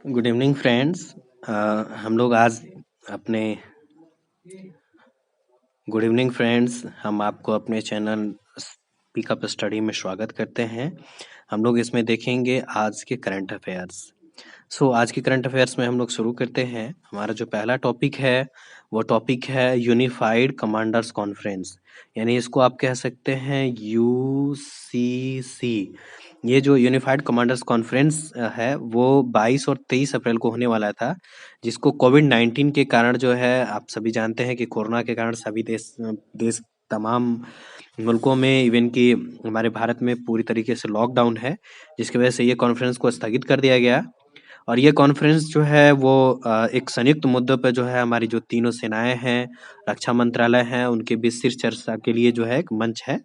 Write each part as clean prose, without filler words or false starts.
Good evening friends. हम लोग आज अपने गुड इवनिंग फ्रेंड्स, हम आपको अपने चैनल पिकअप स्टडी में स्वागत करते हैं। हम लोग इसमें देखेंगे आज के करंट अफेयर्स। आज के करंट अफेयर्स में हम लोग शुरू करते हैं। हमारा जो पहला टॉपिक है वो टॉपिक है यूनिफाइड कमांडर्स कॉन्फ्रेंस, यानी इसको आप कह सकते हैं यूसीसी। ये जो यूनिफाइड कमांडर्स कॉन्फ्रेंस है वो 22 और 23 अप्रैल को होने वाला था, जिसको कोविड-19 के कारण जो है, आप सभी जानते हैं कि कोरोना के कारण सभी देश तमाम मुल्कों में, इवन कि हमारे भारत में पूरी तरीके से लॉकडाउन है, जिसकी वजह से ये कॉन्फ्रेंस को स्थगित कर दिया गया। और ये कॉन्फ्रेंस जो है वो एक संयुक्त मुद्दों पे जो है हमारी जो तीनों सेनाएं हैं, रक्षा मंत्रालय है, उनके बीच शीर्ष चर्चा के लिए जो है एक मंच है,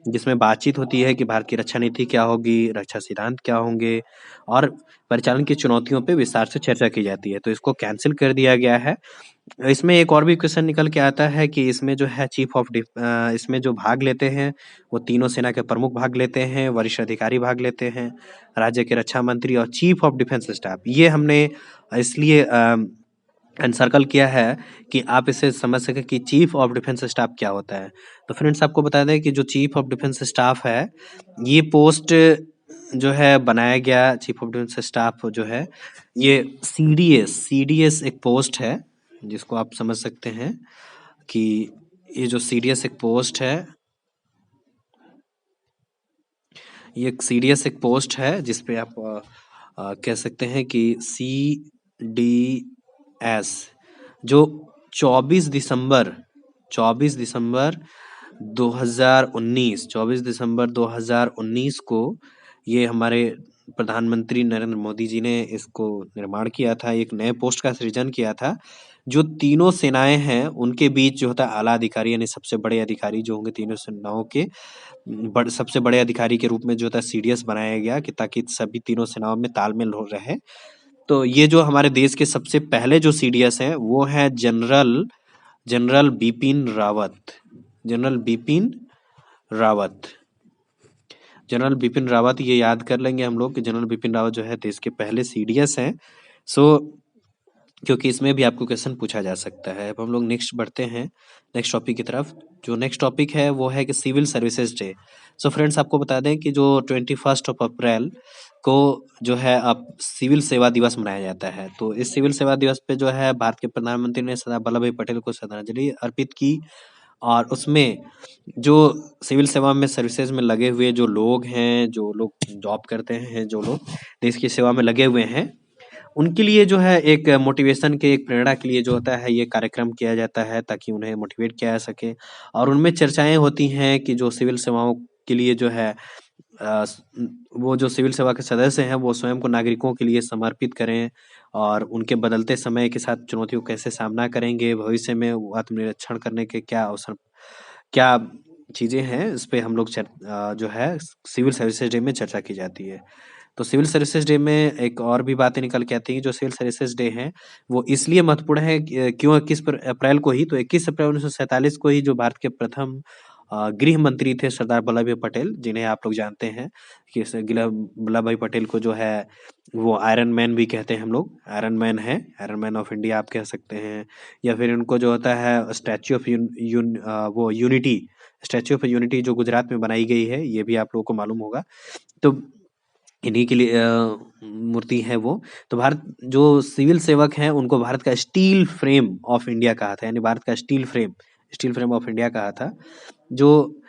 जिसमें बातचीत होती है कि भारत की रक्षा नीति क्या होगी, रक्षा सिद्धांत क्या होंगे और परिचालन की चुनौतियों पे विस्तार से चर्चा की जाती है। तो इसको कैंसिल कर दिया गया है। इसमें एक और भी क्वेश्चन निकल के आता है कि इसमें जो है इसमें जो भाग लेते हैं वो तीनों सेना के प्रमुख भाग लेते हैं, वरिष्ठ अधिकारी भाग लेते हैं, राज्य के रक्षा मंत्री और चीफ ऑफ डिफेंस स्टाफ। ये हमने इसलिए एनसर्कल किया है कि आप इसे समझ सके कि चीफ ऑफ डिफेंस स्टाफ क्या होता है। तो फ्रेंड्स, आपको बता दें कि जो चीफ ऑफ डिफेंस स्टाफ है, ये पोस्ट जो है बनाया गया, चीफ ऑफ डिफेंस स्टाफ जो है, ये सीडीएस एक पोस्ट है, जिसको आप समझ सकते हैं कि ये जो सीडीएस एक पोस्ट है, ये एक सीडीएस एक पोस्ट है जिसपे आप कह सकते हैं कि सीडीएस जो 24 दिसंबर 2019 को ये हमारे प्रधानमंत्री नरेंद्र मोदी जी ने इसको निर्माण किया था, एक नए पोस्ट का सृजन किया था। जो तीनों सेनाएं हैं उनके बीच जो होता है आला अधिकारी, यानी सबसे बड़े अधिकारी जो होंगे तीनों सेनाओं के सबसे बड़े अधिकारी के रूप में जो होता है सीडीएस बनाया गया, कि ताकि सभी तीनों सेनाओं में तालमेल हो रहे। तो ये जो हमारे देश के सबसे पहले जो सीडीएस हैं वो है जनरल बिपिन रावत। जनरल बिपिन रावत, ये याद कर लेंगे हम लोग कि जनरल बिपिन रावत जो है देश के पहले सीडीएस हैं। क्योंकि इसमें भी आपको क्वेश्चन पूछा जा सकता है। अब हम लोग नेक्स्ट बढ़ते हैं नेक्स्ट टॉपिक की तरफ। जो नेक्स्ट टॉपिक है वो है कि सिविल सर्विसेज डे। फ्रेंड्स, आपको बता दें कि जो 21 अप्रैल को जो है अब सिविल सेवा दिवस मनाया जाता है। तो इस सिविल सेवा दिवस पे जो है भारत के प्रधानमंत्री ने सरदार वल्लभ भाई पटेल को श्रद्धांजलि अर्पित की, और उसमें जो सिविल सेवा में सर्विसेज में लगे हुए जो लोग हैं, जो लोग जॉब करते हैं, जो लोग देश की सेवा में लगे हुए हैं, उनके लिए जो है एक मोटिवेशन के, एक प्रेरणा के लिए जो होता है ये कार्यक्रम किया जाता है, ताकि उन्हें मोटिवेट किया जा सके। और उनमें चर्चाएं होती हैं कि जो सिविल सेवाओं के लिए जो है वो जो सिविल सेवा के सदस्य हैं वो स्वयं को नागरिकों के लिए समर्पित करें, और उनके बदलते समय के साथ चुनौतियों को कैसे सामना करेंगे, भविष्य में वो आत्मनिरीक्षण करने के क्या अवसर, क्या चीजें हैं, इस पे हम लोग जो है सिविल सर्विसेज डे में चर्चा की जाती है। तो सिविल सर्विसेज डे में एक और भी बातें निकल के आती हैं। जो सिविल सर्विसेज डे है वो इसलिए महत्वपूर्ण है क्यों 21 अप्रैल को ही, तो 21 अप्रैल 1947 को ही जो भारत के प्रथम गृह मंत्री थे सरदार वल्लभ भाई पटेल, जिन्हें आप लोग जानते हैं कि वल्लभ भाई पटेल को जो है वो आयरन मैन भी कहते हैं। हम लोग आयरन मैन है, आयरन मैन ऑफ इंडिया आप कह सकते हैं, या फिर उनको जो होता है statue of unity, statue of unity जो गुजरात में बनाई गई है, ये भी आप लोगों को मालूम होगा। तो इन्हीं के लिए मूर्ति है वो। तो भारत जो सिविल सेवक हैं उनको भारत का स्टील फ्रेम ऑफ इंडिया कहा था, यानी भारत का स्टील फ्रेम ऑफ इंडिया कहा था। जो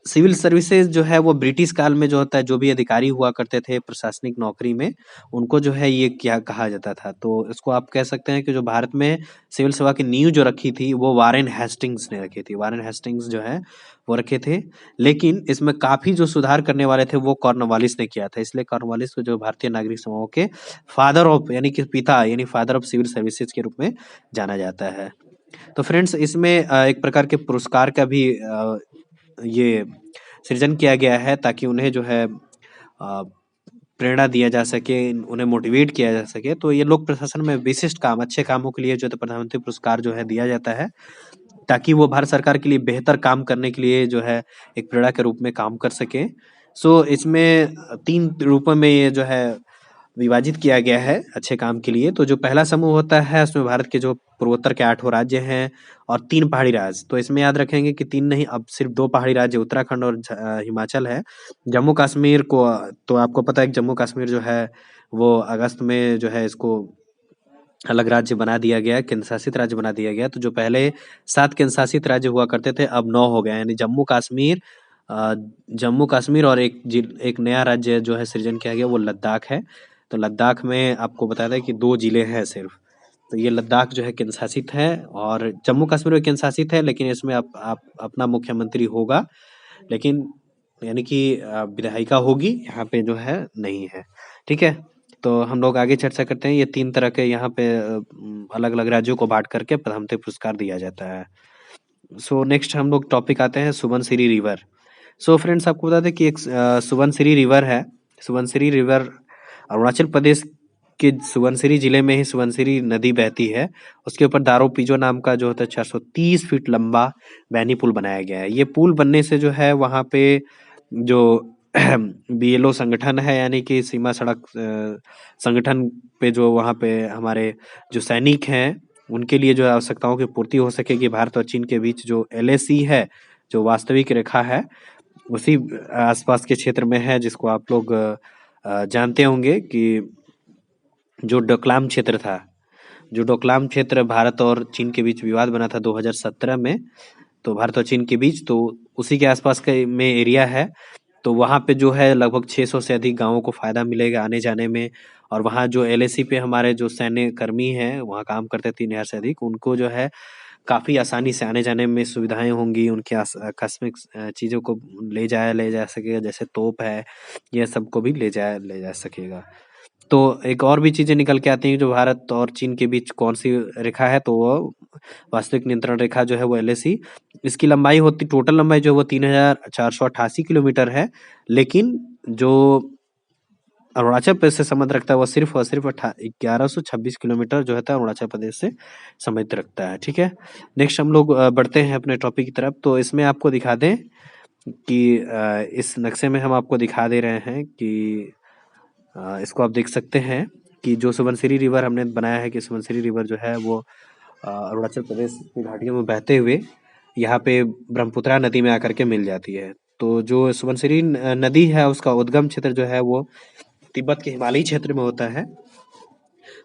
सिविल सर्विसेज जो है वो ब्रिटिश काल में जो होता है, जो भी अधिकारी हुआ करते थे प्रशासनिक नौकरी में, उनको जो है ये क्या कहा जाता था। तो इसको आप कह सकते हैं कि जो भारत में सिविल सेवा की नींव जो रखी थी वो वारेन हेस्टिंग्स ने रखी थी। वारेन हेस्टिंग्स जो है वो रखे थे, लेकिन इसमें काफी जो सुधार करने वाले थे वो कॉर्नवालिस ने किया था। इसलिए कॉर्नवालिस को जो भारतीय नागरिक सेवाओं के फादर ऑफ, यानी कि पिता, यानी फादर ऑफ सिविल सर्विसेज के रूप में जाना जाता है। तो फ्रेंड्स, इसमें एक प्रकार के पुरस्कार का भी ये सृजन किया गया है, ताकि उन्हें जो है प्रेरणा दिया जा सके, उन्हें मोटिवेट किया जा सके। तो ये लोक प्रशासन में विशिष्ट काम, अच्छे कामों के लिए जो है प्रधानमंत्री पुरस्कार जो है दिया जाता है, ताकि वो भारत सरकार के लिए बेहतर काम करने के लिए जो है एक प्रेरणा के रूप में काम कर सके। इसमें 3 रूपों में ये जो है विभाजित किया गया है अच्छे काम के लिए। तो जो पहला समूह होता है उसमें भारत के जो पूर्वोत्तर के 8 राज्य हैं और 3 पहाड़ी राज्य। तो इसमें याद रखेंगे कि 3 नहीं, अब सिर्फ 2 पहाड़ी राज्य उत्तराखंड और हिमाचल है। जम्मू कश्मीर को तो आपको पता है कि जम्मू कश्मीर जो है वो अगस्त में जो है इसको अलग राज्य बना दिया गया, केंद्र शासित राज्य बना दिया गया। तो जो पहले 7 केंद्र शासित राज्य हुआ करते थे अब 9 हो गए, यानी जम्मू कश्मीर और एक नया राज्य जो है सृजन किया गया वो लद्दाख है। तो लद्दाख में आपको बता दें कि 2 जिले हैं सिर्फ। तो ये लद्दाख जो है केंद्र शासित है और जम्मू कश्मीर में केंद्र शासित है, लेकिन इसमें आप अपना मुख्यमंत्री होगा, लेकिन यानी कि विधायिका होगी, यहाँ पे जो है नहीं है। ठीक है, तो हम लोग आगे चर्चा करते हैं। ये 3 तरह के यहाँ पे अलग अलग राज्यों को बांट करके प्रधानमंत्री पुरस्कार दिया जाता है। सो नेक्स्ट हम लोग टॉपिक आते हैं सुबनसिरी रिवर। सो फ्रेंड्स आपको बता दें कि एक सुबनसिरी रिवर है। सुबनसिरी रिवर अरुणाचल प्रदेश के सुबनसिरी जिले में ही सुबनसिरी नदी बहती है। उसके ऊपर दारो पिजो नाम का जो होता है 430 फीट लंबा बैनी पुल बनाया गया है। ये पुल बनने से जो है वहाँ पे जो बीएलओ संगठन है, यानी कि सीमा सड़क संगठन पे जो वहाँ पे हमारे जो सैनिक हैं उनके लिए जो आवश्यकताओं की पूर्ति हो सकेगी। भारत और चीन के बीच जो एलएसी है, जो वास्तविक रेखा है, उसी आसपास के क्षेत्र में है, जिसको आप लोग जानते होंगे कि जो डोकलाम क्षेत्र था, जो डोकलाम क्षेत्र भारत और चीन के बीच विवाद बना था 2017 में, तो भारत और चीन के बीच, तो उसी के आसपास के में एरिया है। तो वहाँ पे जो है लगभग 600 से अधिक गांवों को फायदा मिलेगा आने जाने में। और वहाँ जो एलएसी पे हमारे जो सैन्य कर्मी हैं वहाँ काम करते 3000 से अधिक, उनको जो है काफ़ी आसानी से आने जाने में सुविधाएं होंगी। उनके आकस्मिक चीज़ों को ले जा सकेगा, जैसे तोप है, ये सब को भी ले जा सकेगा। तो एक और भी चीज़ें निकल के आती हैं जो भारत और चीन के बीच कौन सी रेखा है, तो वो वास्तविक नियंत्रण रेखा जो है वो एलएसी। इसकी लंबाई होती, टोटल लंबाई जो है वो 3488 किलोमीटर है, लेकिन जो अरुणाचल प्रदेश से संबंध रखता है वो सिर्फ और सिर्फ 1126 किलोमीटर जो है अरुणाचल प्रदेश से संबंध रखता है। ठीक है, नेक्स्ट हम लोग बढ़ते हैं अपने टॉपिक की तरफ। तो इसमें आपको दिखा दें कि इस नक्शे में हम आपको दिखा दे रहे हैं कि इसको आप देख सकते हैं कि जो सुबनसिरी रिवर हमने बनाया है कि सुबनसिरी रिवर जो है वो अरुणाचल प्रदेश की घाटियों में बहते हुए यहाँ पे ब्रह्मपुत्रा नदी में आकर के मिल जाती है। तो जो सुबनसिरी नदी है उसका उद्गम क्षेत्र जो है वो तिब्बत के हिमालयी क्षेत्र में होता है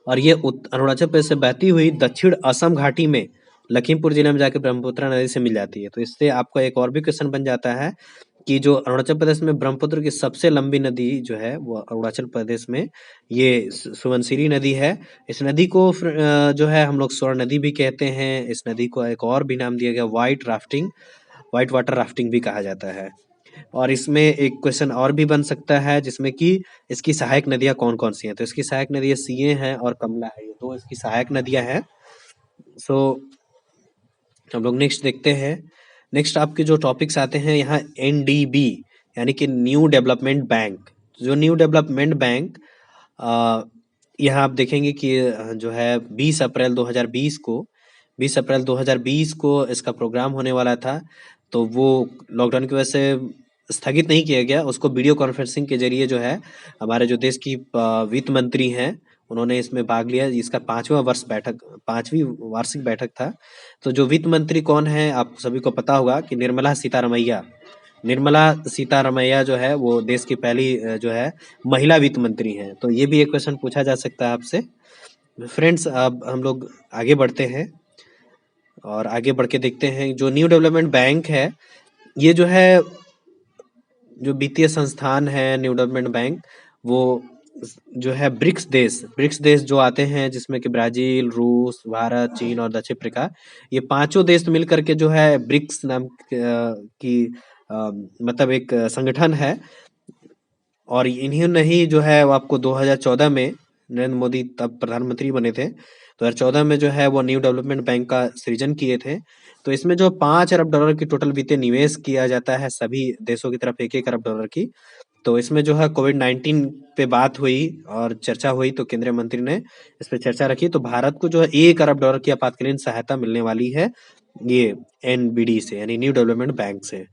और ये अरुणाचल प्रदेश से बहती हुई दक्षिण असम घाटी में लखीमपुर जिले में जाकर ब्रह्मपुत्र नदी से मिल जाती है। तो इससे आपका एक और भी क्वेश्चन बन जाता है कि जो अरुणाचल प्रदेश में ब्रह्मपुत्र की सबसे लंबी नदी जो है वो अरुणाचल प्रदेश में ये सुबनसिरी नदी है। इस नदी को जो है हम लोग स्वर्ण नदी भी कहते हैं। इस नदी को एक और भी नाम दिया गया व्हाइट वाटर राफ्टिंग भी कहा जाता है। और इसमें एक क्वेश्चन और भी बन सकता है जिसमें कि इसकी सहायक नदियां कौन कौन सी हैं। तो इसकी सहायक नदियां सीए हैं और कमला है, ये दो इसकी सहायक नदियां हैं। सो हम लोग नेक्स्ट देखते हैं। नेक्स्ट आपके जो टॉपिक्स आते हैं यहाँ एनडीबी यानी कि न्यू डेवलपमेंट बैंक। जो न्यू डेवलपमेंट बैंक यहाँ आप देखेंगे कि जो है 20 अप्रैल 2020 को इसका प्रोग्राम होने वाला था। तो वो लॉकडाउन की वजह से स्थगित नहीं किया गया, उसको वीडियो कॉन्फ्रेंसिंग के जरिए जो है हमारे जो देश की वित्त मंत्री हैं उन्होंने इसमें भाग लिया। इसका 5वीं वार्षिक बैठक था। तो जो वित्त मंत्री कौन है आप सभी को पता होगा कि निर्मला सीतारमैया जो है वो देश की पहली जो है महिला वित्त मंत्री हैं। तो ये भी एक क्वेश्चन पूछा जा सकता है आपसे। फ्रेंड्स अब हम लोग आगे बढ़ते हैं और आगे बढ़ के देखते हैं जो न्यू डेवलपमेंट बैंक है, ये जो है जो वित्तीय संस्थान है न्यू डेवलपमेंट बैंक, वो जो है ब्रिक्स देश जो आते हैं जिसमें कि ब्राजील, रूस, भारत, चीन और दक्षिण अफ्रीका, ये पांचों देश मिलकर के जो है ब्रिक्स नाम की मतलब एक संगठन है। और इन्होंने ही जो है वो आपको 2014 में नरेंद्र मोदी तब प्रधानमंत्री बने थे, 2014 में जो है वो न्यू डेवलपमेंट बैंक का सृजन किए थे। तो इसमें जो 5 अरब डॉलर की टोटल वित्तीय निवेश किया जाता है सभी देशों की तरफ 1-1 अरब डॉलर की। तो इसमें जो है कोविड-19 पे बात हुई और चर्चा हुई, तो केंद्रीय मंत्री ने इस पे चर्चा रखी। तो भारत को जो है 1 अरब डॉलर की आपातकालीन सहायता मिलने वाली है ये एनबीडी से, यानी न्यू डेवलपमेंट बैंक से।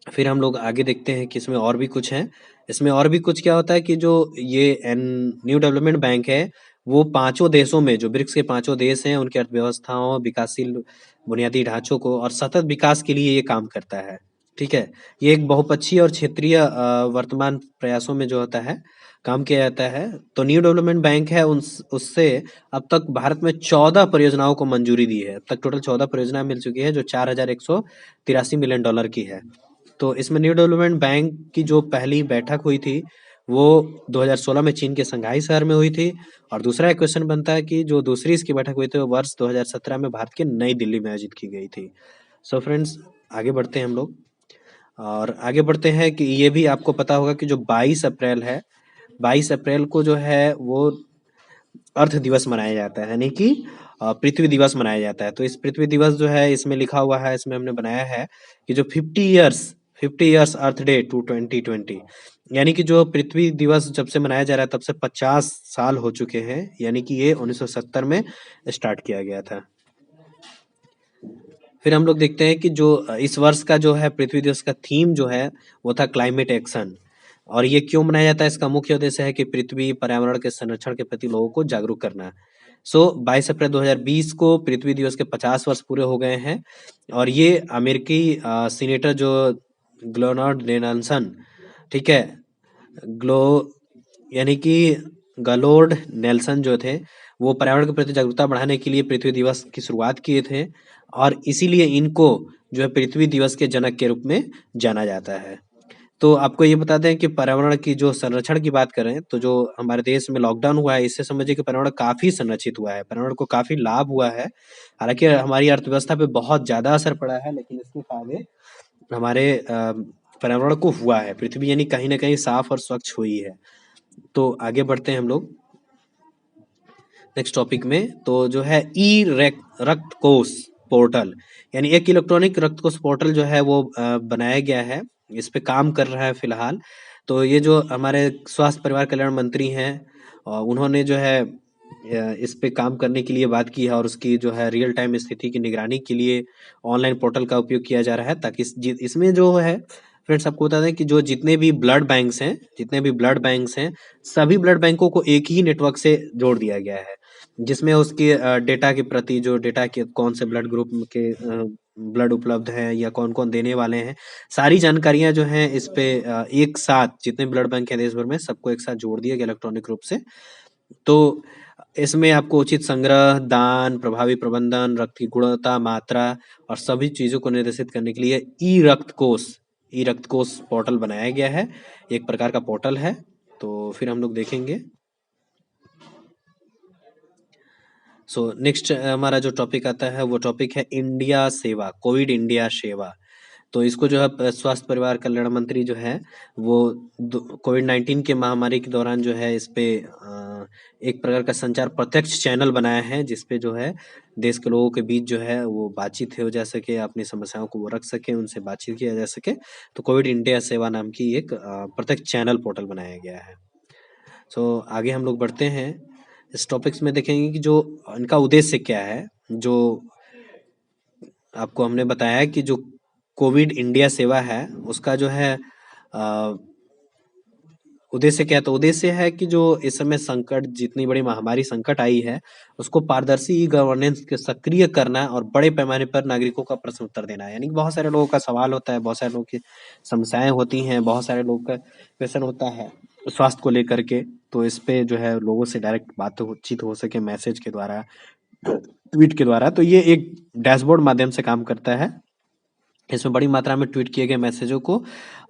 फिर हम लोग आगे देखते हैं कि इसमें और भी कुछ हैं इसमें और भी कुछ क्या होता है कि जो ये न्यू डेवलपमेंट बैंक है, वो पांचों देशों में, जो ब्रिक्स के पांचों देश हैं, उनकी अर्थव्यवस्थाओं, विकासशील बुनियादी ढांचों को और सतत विकास के लिए ये काम करता है। ठीक है, ये एक बहुपक्षीय और क्षेत्रीय वर्तमान प्रयासों में जो होता है काम किया जाता है। तो न्यू डेवलपमेंट बैंक है, उससे अब तक भारत में 14 परियोजनाओं को मंजूरी दी है। अब तक टोटल 14 परियोजना मिल चुकी है, जो 4,183 मिलियन डॉलर की है। तो इसमें न्यू डेवलपमेंट बैंक की जो पहली बैठक हुई थी, वो 2016 में चीन के शंघाई शहर में हुई थी। और दूसरा एक क्वेश्चन बनता है कि जो दूसरी इसकी बैठक हुई थी, वो वर्ष 2017 में भारत के नई दिल्ली में आयोजित की गई थी। सो फ्रेंड्स, आगे बढ़ते हैं हम लोग। और आगे बढ़ते हैं कि ये भी आपको पता होगा कि जो 22 अप्रैल है, 22 अप्रैल को जो है वो अर्थ दिवस मनाया जाता है, यानी कि पृथ्वी दिवस मनाया जाता है। तो इस पृथ्वी दिवस जो है, इसमें लिखा हुआ है, इसमें हमने बनाया है कि जो 50 इयर्स अर्थ डे टू 2020, यानी कि जो पृथ्वी दिवस जब से मनाया जा रहा है, तब से 50 साल हो चुके हैं। यानी कि ये 1970 में स्टार्ट किया गया था। फिर हम लोग देखते हैं कि जो इस वर्ष का जो है पृथ्वी दिवस का थीम जो है, वो था क्लाइमेट एक्शन। और ये क्यों मनाया जाता है? इसका मुख्य उद्देश्य है कि पृथ्वी पर्यावरण के संरक्षण के प्रति लोगों को जागरूक करना। 22 अप्रैल 2020 को पृथ्वी दिवस के 50 वर्ष पूरे हो गए हैं। और ये अमेरिकी सीनेटर जो ग्लोनार्ड नेल्सन, ठीक है, ग्लो यानी कि गलोर्ड नेल्सन जो थे, वो पर्यावरण के प्रति जागरूकता बढ़ाने के लिए पृथ्वी दिवस की शुरुआत किए थे। और इसीलिए इनको जो है पृथ्वी दिवस के जनक के रूप में जाना जाता है। तो आपको ये बता दें कि पर्यावरण की जो संरक्षण की बात करें, तो जो हमारे देश में लॉकडाउन हुआ है, इससे समझिए कि पर्यावरण काफी संरक्षित हुआ है, पर्यावरण को काफी लाभ हुआ है। हालांकि हमारी अर्थव्यवस्था पे बहुत ज्यादा असर पड़ा है, लेकिन इसके फायदे हमारे पर्यावरण को हुआ है। पृथ्वी यानी कहीं ना कहीं साफ और स्वच्छ हुई है। तो आगे बढ़ते हैं हम लोग नेक्स्ट टॉपिक में। तो जो है रक्त कोष पोर्टल, यानी एक इलेक्ट्रॉनिक रक्त कोष पोर्टल जो है वो बनाया गया है, इस पे काम कर रहा है फिलहाल। तो ये जो हमारे स्वास्थ्य परिवार कल्याण मंत्री हैं, उन्होंने जो है इस पे काम करने के लिए बात की है, और उसकी जो है रियल टाइम स्थिति की निगरानी के लिए ऑनलाइन पोर्टल का उपयोग किया जा रहा है, ताकि इसमें जो है फ्रेंड्स आपको बता दें कि जो जितने भी ब्लड बैंक्स हैं, सभी ब्लड बैंकों को एक ही नेटवर्क से जोड़ दिया गया है, जिसमें उसकी डेटा के प्रति, जो डेटा के कौन से ब्लड ग्रुप के ब्लड उपलब्ध है या कौन कौन देने वाले हैं, सारी जानकारियां जो हैं इस पे एक साथ, जितने ब्लड बैंक हैं देश भर में, सबको एक साथ जोड़ दिया गया इलेक्ट्रॉनिक रूप से। तो इसमें आपको उचित संग्रह, दान, प्रभावी प्रबंधन, रक्त की गुणवत्ता, मात्रा और सभी चीजों को निर्देशित करने के लिए ई रक्त कोष पोर्टल बनाया गया है। एक प्रकार का पोर्टल है। तो फिर हम लोग देखेंगे। सो नेक्स्ट हमारा जो टॉपिक आता है, वो टॉपिक है इंडिया सेवा, कोविड इंडिया सेवा। तो इसको जो है स्वास्थ्य परिवार कल्याण मंत्री जो है, वो कोविड-19 के महामारी के दौरान जो है इस पे एक प्रकार का संचार प्रत्यक्ष चैनल बनाया है, जिसपे जो है देश के लोगों के बीच जो है वो बातचीत हो जा सके, अपनी समस्याओं को वो रख सके, उनसे बातचीत किया जा सके। तो कोविड इंडिया सेवा नाम की एक प्रत्यक्ष चैनल पोर्टल बनाया गया है। सो आगे हम लोग बढ़ते हैं। इस टॉपिक्स में देखेंगे कि जो इनका उद्देश्य क्या है। जो आपको हमने बताया कि जो कोविड इंडिया सेवा है, उसका जो है उद्देश्य क्या है? तो उद्देश्य है कि जो इस समय संकट, जितनी बड़ी महामारी संकट आई है, उसको पारदर्शी ई गवर्नेंस के सक्रिय करना और बड़े पैमाने पर नागरिकों का प्रश्न उत्तर देना है। यानी कि बहुत सारे लोगों का सवाल होता है, बहुत सारे लोगों की समस्याएं होती हैं, बहुत सारे लोगों का क्वेश्चन होता है स्वास्थ्य को लेकर के। तो इस पे जो है लोगों से डायरेक्ट बातचीत हो सके, मैसेज के द्वारा, ट्वीट के द्वारा। तो ये एक डैशबोर्ड माध्यम से काम करता है। इसमें बड़ी मात्रा में ट्वीट किए गए मैसेजों को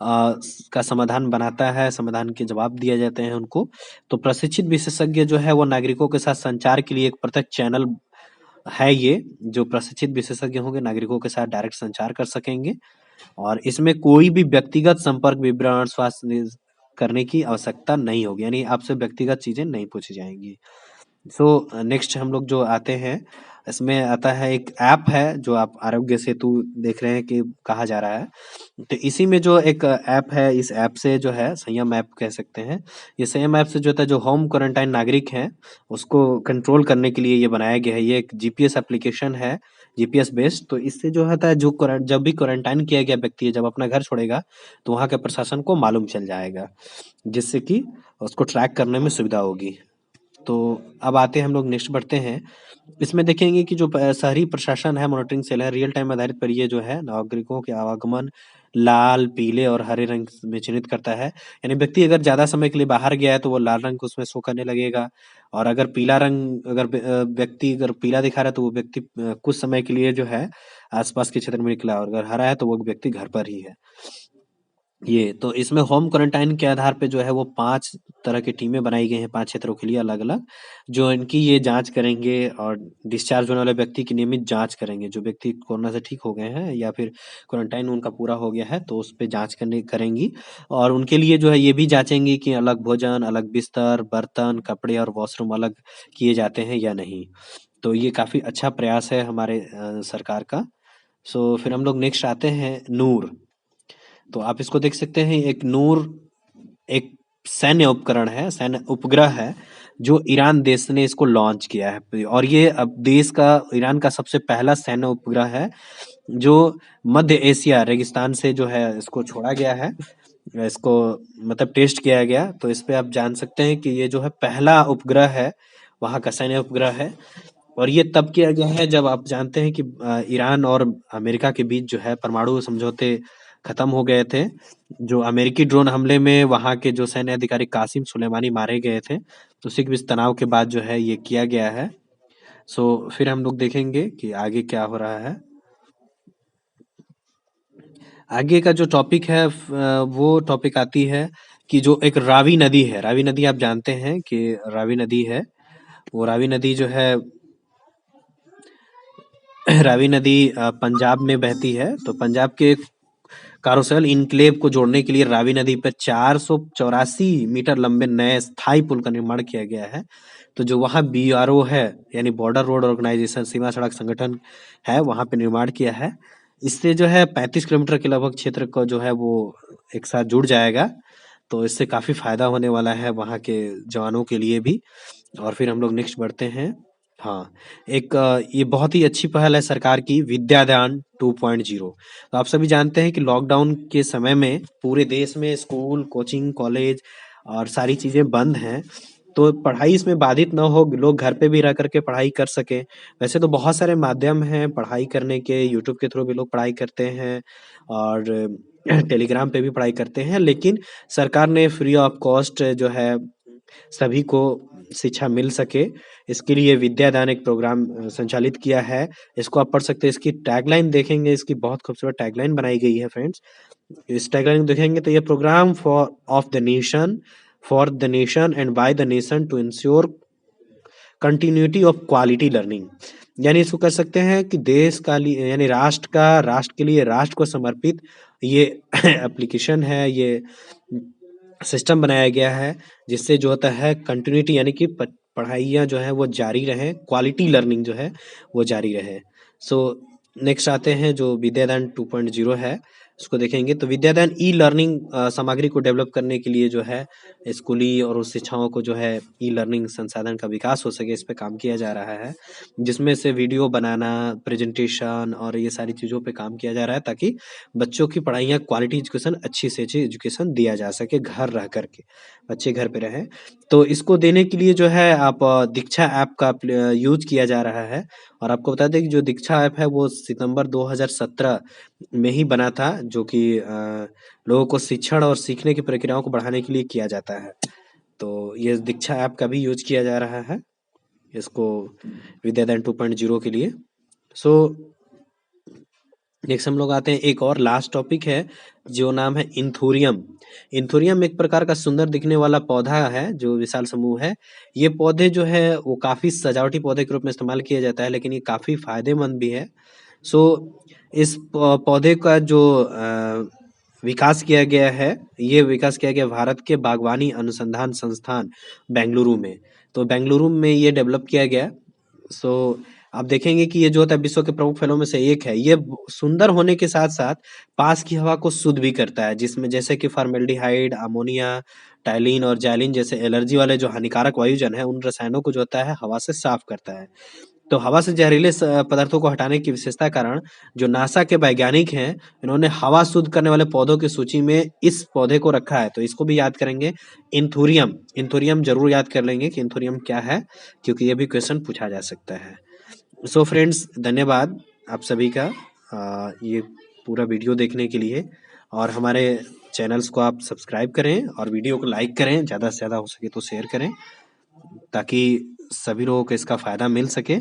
का समाधान बनाता है, समाधान के जवाब दिए जाते हैं उनको। तो प्रशिक्षित विशेषज्ञ जो है वो नागरिकों के साथ संचार के लिए एक प्रत्यक्ष चैनल है। ये जो प्रशिक्षित विशेषज्ञ होंगे, नागरिकों के साथ डायरेक्ट संचार कर सकेंगे, और इसमें कोई भी व्यक्तिगत संपर्क विवरण, स्वास्थ्य करने की आवश्यकता नहीं होगी, यानी आपसे व्यक्तिगत चीजें नहीं पूछी जाएंगी। सो नेक्स्ट हम लोग जो आते हैं, इसमें आता है एक ऐप है, जो आप आरोग्य सेतु देख रहे हैं कि कहा जा रहा है। तो इसी में जो एक ऐप है, इस ऐप से जो है संयम ऐप कह सकते हैं। ये संयम ऐप से जो होता है, जो होम क्वारंटाइन नागरिक हैं, उसको कंट्रोल करने के लिए ये बनाया गया है। ये एक जीपीएस एप्लीकेशन है, जीपीएस बेस्ड। तो इससे जो होता है, जो जब भी क्वारंटाइन किया गया व्यक्ति है, जब अपना घर छोड़ेगा तो वहाँ के प्रशासन को मालूम चल जाएगा, जिससे कि उसको ट्रैक करने में सुविधा होगी। तो अब आते हैं, हम लोग नेक्स्ट बढ़ते हैं। इसमें देखेंगे कि जो शहरी प्रशासन है, मॉनिटरिंग सेल है, रियल टाइम आधारित पर ये जो है नागरिकों के आवागमन लाल, पीले और हरे रंग में चिन्हित करता है। यानी व्यक्ति अगर ज्यादा समय के लिए बाहर गया है तो वो लाल रंग को उसमें शो करने लगेगा, और अगर पीला रंग, अगर व्यक्ति अगर पीला दिखा रहा है तो वो व्यक्ति कुछ समय के लिए जो है आसपास के क्षेत्र में निकला, और अगर हरा है तो वो व्यक्ति घर पर ही है। ये तो इसमें होम क्वारंटाइन के आधार पे जो है वो 5 तरह की टीमें बनाई गई हैं, 5 क्षेत्रों के लिए अलग-अलग, जो इनकी ये जाँच करेंगे और डिस्चार्ज होने वाले व्यक्ति की नियमित जाँच करेंगे। जो व्यक्ति कोरोना से ठीक हो गए हैं या फिर क्वारंटाइन उनका पूरा हो गया है तो उस पे जाँच करेंगी, और उनके लिए जो है ये भी जाँचेंगी कि अलग भोजन, अलग बिस्तर, बर्तन, कपड़े और वॉशरूम अलग किए जाते हैं या नहीं। तो ये काफ़ी अच्छा प्रयास है हमारे सरकार का। सो फिर हम लोग नेक्स्ट आते हैं नूर। तो आप इसको देख सकते हैं, एक नूर एक सैन्य उपकरण है, सैन्य उपग्रह है, जो ईरान देश ने इसको लॉन्च किया है, और ये अब देश का, ईरान का सबसे पहला सैन्य उपग्रह है जो मध्य एशिया रेगिस्तान से जो है इसको छोड़ा गया है, इसको मतलब टेस्ट किया गया। तो इस पे आप जान सकते हैं कि ये जो है पहला उपग्रह है, वहाँ का सैन्य उपग्रह है, और ये तब किया गया है जब आप जानते हैं कि ईरान और अमेरिका के बीच जो है परमाणु समझौते खत्म हो गए थे। जो अमेरिकी ड्रोन हमले में वहाँ के जो सैन्य अधिकारी कासिम सुलेमानी मारे गए थे, तो उसी के बीच तनाव के बाद जो है ये किया गया है। सो फिर हम लोग देखेंगे कि आगे क्या हो रहा है। आगे का जो टॉपिक है वो टॉपिक आती है कि जो एक रावी नदी है, रावी नदी आप जानते हैं कि रावी नदी है, वो रावी नदी जो है रावी नदी पंजाब में बहती है। तो पंजाब के कारोसेल इनक्लेव को जोड़ने के लिए रावी नदी पर 484 मीटर लंबे नए स्थायी पुल का निर्माण किया गया है। तो जो वहाँ बीआरओ है, यानी बॉर्डर रोड ऑर्गेनाइजेशन, सीमा सड़क संगठन है, वहाँ पे निर्माण किया है। इससे जो है 35 किलोमीटर के लगभग क्षेत्र को जो है वो एक साथ जुड़ जाएगा। तो इससे काफी फायदा होने वाला है वहाँ के जवानों के लिए भी। और फिर हम लोग नेक्स्ट बढ़ते हैं। हाँ, एक ये बहुत ही अच्छी पहल है सरकार की, विद्यादान 2.0। तो आप सभी जानते हैं कि लॉकडाउन के समय में पूरे देश में स्कूल, कोचिंग, कॉलेज और सारी चीजें बंद हैं। तो पढ़ाई इसमें बाधित ना हो, लोग घर पे भी रह करके पढ़ाई कर सकें। वैसे तो बहुत सारे माध्यम हैं पढ़ाई करने के, यूट्यूब के थ्रू भी लोग पढ़ाई करते हैं, और टेलीग्राम पे भी पढ़ाई करते हैं, लेकिन सरकार ने फ्री ऑफ कॉस्ट जो है सभी को शिक्षा मिल सके, इसके लिए विद्यादान एक प्रोग्राम संचालित किया है। इसको आप पढ़ सकते हैं। इसकी टैगलाइन देखेंगे, इसकी बहुत खूबसूरत टैगलाइन बनाई गई है फ्रेंड्स। इस टैगलाइन देखेंगे तो ये program for the nation and by the nation to ensure continuity of quality learning. यानी इसको कह सकते हैं कि देश का लिए, यानी राष्ट्र के लिए, राष्ट्र को समर्पित ये एप्लीकेशन है, ये सिस्टम बनाया गया है, जिससे जो होता है कंटिन्यूटी, यानी कि पढ़ाइयाँ जो है वो जारी रहे, क्वालिटी लर्निंग जो है वो जारी रहे। सो नेक्स्ट आते हैं जो विद्यादान 2.0 है, उसको देखेंगे। तो विद्यादान ई लर्निंग सामग्री को डेवलप करने के लिए जो है स्कूली और उस शिक्षाओं को जो है ई लर्निंग संसाधन का विकास हो सके, इस पे काम किया जा रहा है, जिसमें से वीडियो बनाना, प्रेजेंटेशन और ये सारी चीज़ों पे काम किया जा रहा है, ताकि बच्चों की पढ़ाइयाँ क्वालिटी एजुकेशन, अच्छी से अच्छी एजुकेशन दिया जा सके घर रह करके, बच्चे घर पे रहें। तो इसको देने के लिए जो है आप दीक्षा ऐप का यूज किया जा रहा है। और आपको बता दें कि जो दीक्षा ऐप है वो सितंबर 2017 में ही बना था, जो कि लोगों को शिक्षण और सीखने की प्रक्रियाओं को बढ़ाने के लिए किया जाता है। तो ये दीक्षा ऐप का भी यूज किया जा रहा है इसको विद्यादान 2.0 के लिए। सो नेक्स्ट हम लोग आते हैं, एक और लास्ट टॉपिक है जो नाम है इंथोरियम। इंथोरियम एक प्रकार का सुंदर दिखने वाला पौधा है जो विशाल समूह है। ये पौधे जो है वो काफी सजावटी पौधे के रूप में इस्तेमाल किया जाता है, लेकिन ये काफी फायदेमंद भी है। सो इस पौधे का जो विकास किया गया है, ये विकास किया गया भारत के बागवानी अनुसंधान संस्थान बेंगलुरु में। तो बेंगलुरु में ये डेवलप किया गया। सो आप देखेंगे कि ये जो होता है विश्व के प्रमुख फलों में से एक है। ये सुंदर होने के साथ साथ पास की हवा को शुद्ध भी करता है, जिसमें जैसे कि फॉर्मेल्डिहाइड, अमोनिया, टाइलिन और जाइलिन जैसे एलर्जी वाले जो हानिकारक वायुजन है, उन रसायनों को जो होता है हवा से साफ करता है। तो हवा से जहरीले पदार्थों को हटाने की विशेषता के कारण जो नासा के वैज्ञानिक हैं, इन्होंने हवा शुद्ध करने वाले पौधों की सूची में इस पौधे को रखा है। तो इसको भी याद करेंगे, इन्थूरियम। इन्थूरियम जरूर याद कर लेंगे कि इन्थूरियम क्या है, क्योंकि ये भी क्वेश्चन पूछा जा सकता है। सो फ्रेंड्स, धन्यवाद आप सभी का ये पूरा वीडियो देखने के लिए, और हमारे चैनल्स को आप सब्सक्राइब करें और वीडियो को लाइक करें, ज़्यादा से ज़्यादा हो सके तो शेयर करें, ताकि सभी लोगों को इसका फ़ायदा मिल सके।